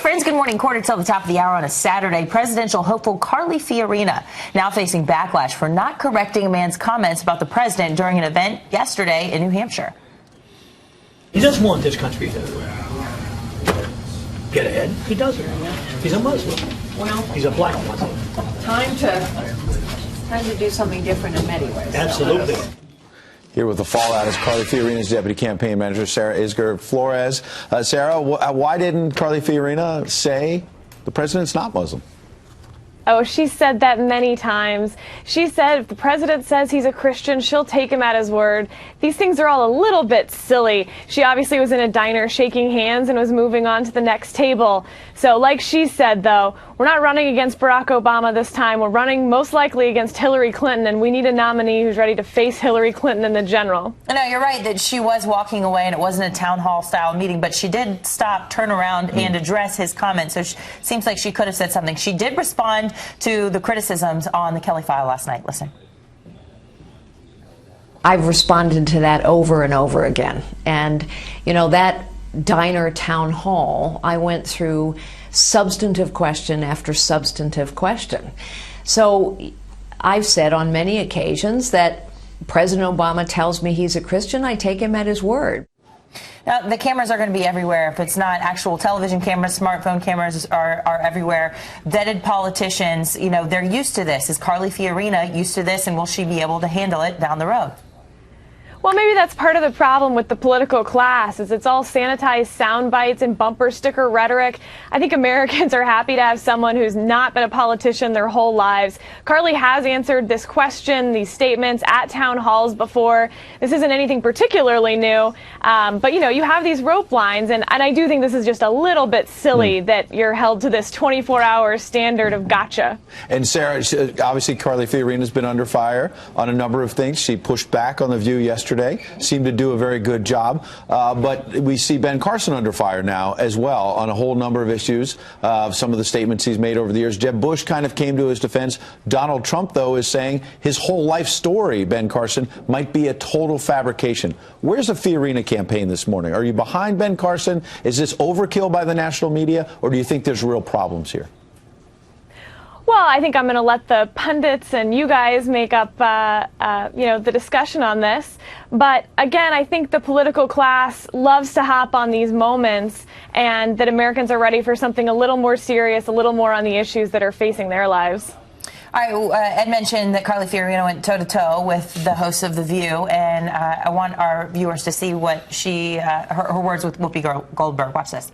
Friends, good morning. Quarter till the top of the hour on a Saturday. Presidential hopeful Carly Fiorina now facing backlash for not correcting a man's comments about the president during an event yesterday in New Hampshire. He doesn't want this country to get ahead. He doesn't. He's a Muslim. Well, he's a black Muslim. Time to do something different in many ways. Absolutely. Here with the fallout is Carly Fiorina's deputy campaign manager, Sarah Isger Flores. Sarah, why didn't Carly Fiorina say the president's not Muslim? Oh, she said that many times. She said if the president says he's a Christian, she'll take him at his word. These things are all a little bit silly. She obviously was in a diner shaking hands and was moving on to the next table. So like she said, though, we're not running against Barack Obama this time. We're running most likely against Hillary Clinton, and we need a nominee who's ready to face Hillary Clinton in the general. No, you're right that she was walking away and it wasn't a town hall style meeting, but she did stop, turn around, and address his comments. So it seems like she could have said something. She did respond to the criticisms on the Kelly file last night. Listen. I've responded to that over and over again. And, you know, that diner town hall, I went through substantive question after substantive question. So I've said on many occasions that President Obama tells me he's a Christian, I take him at his word. Now, the cameras are going to be everywhere. If it's not actual television cameras, smartphone cameras are everywhere. Vetted politicians, you know, they're used to this. Is Carly Fiorina used to this, and will she be able to handle it down the road? Well, maybe that's part of the problem with the political class, is it's all sanitized sound bites and bumper sticker rhetoric. I think Americans are happy to have someone who's not been a politician their whole lives. Carly has answered this question, these statements at town halls before. This isn't anything particularly new, but, you know, you have these rope lines, and I do think this is just a little bit silly that you're held to this 24-hour standard of gotcha. And Sarah, obviously Carly Fiorina's been under fire on a number of things. She pushed back on The View yesterday, seemed to do a very good job, but we see Ben Carson under fire now as well on a whole number of issues, some of the statements he's made over the years. Jeb Bush kind of came to his defense. Donald Trump, though, is saying his whole life story, Ben Carson, might be a total fabrication. Where's the Fiorina campaign this morning? Are you behind Ben Carson? Is this overkill by the national media, or do you think there's real problems here? Well, I think I'm going to let the pundits and you guys make up, you know, the discussion on this. But again, I think the political class loves to hop on these moments, and that Americans are ready for something a little more serious, a little more on the issues that are facing their lives. All right, Ed mentioned that Carly Fiorina went toe-to-toe with the host of The View, and I want our viewers to see what her words with Whoopi Goldberg. Watch this.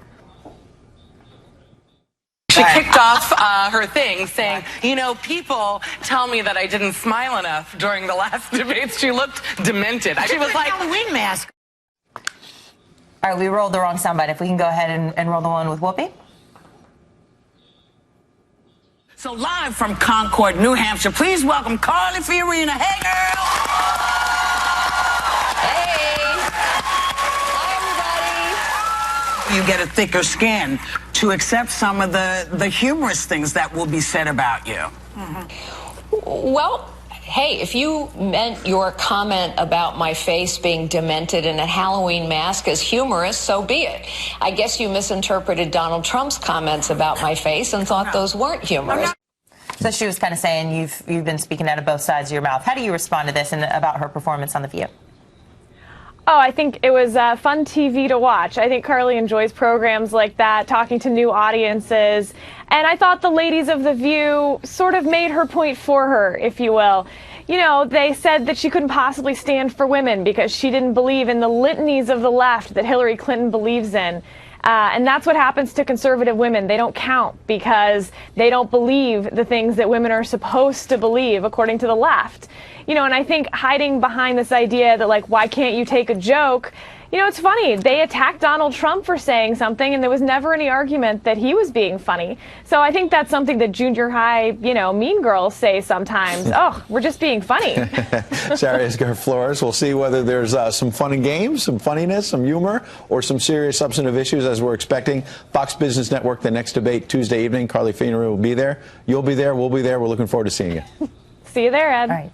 She kicked off her thing saying, you know, people tell me that I didn't smile enough during the last debates. She looked demented. She was like, Halloween mask. All right, we rolled the wrong soundbite. If we can go ahead and roll the one with Whoopi. So live from Concord, New Hampshire, please welcome Carly Fiorina. Hey, girl! You get a thicker skin to accept some of the humorous things that will be said about you. Well, hey, if you meant your comment about my face being demented and a Halloween mask as humorous, so be it. I guess you misinterpreted Donald Trump's comments about my face and thought those weren't humorous. So she was kind of saying you've been speaking out of both sides of your mouth. How do you respond to this and about her performance on The View? Oh, I think it was fun TV to watch. I think Carly enjoys programs like that, talking to new audiences. And I thought the ladies of The View sort of made her point for her, if you will. You know, they said that she couldn't possibly stand for women because she didn't believe in the litanies of the left that Hillary Clinton believes in. And that's what happens to conservative women. They don't count because they don't believe the things that women are supposed to believe, according to the left. You know, and I think hiding behind this idea that, like, why can't you take a joke? You know, it's funny. They attacked Donald Trump for saying something, and there was never any argument that he was being funny. So I think that's something that junior high, you know, mean girls say sometimes. Oh, we're just being funny. Sarah Isger Flores. We'll see whether there's some fun and games, some funniness, some humor, or some serious substantive issues as we're expecting. Fox Business Network, the next debate Tuesday evening. Carly Fiorina will be there. You'll be there. We'll be there. We're looking forward to seeing you. See you there, Ed. All right.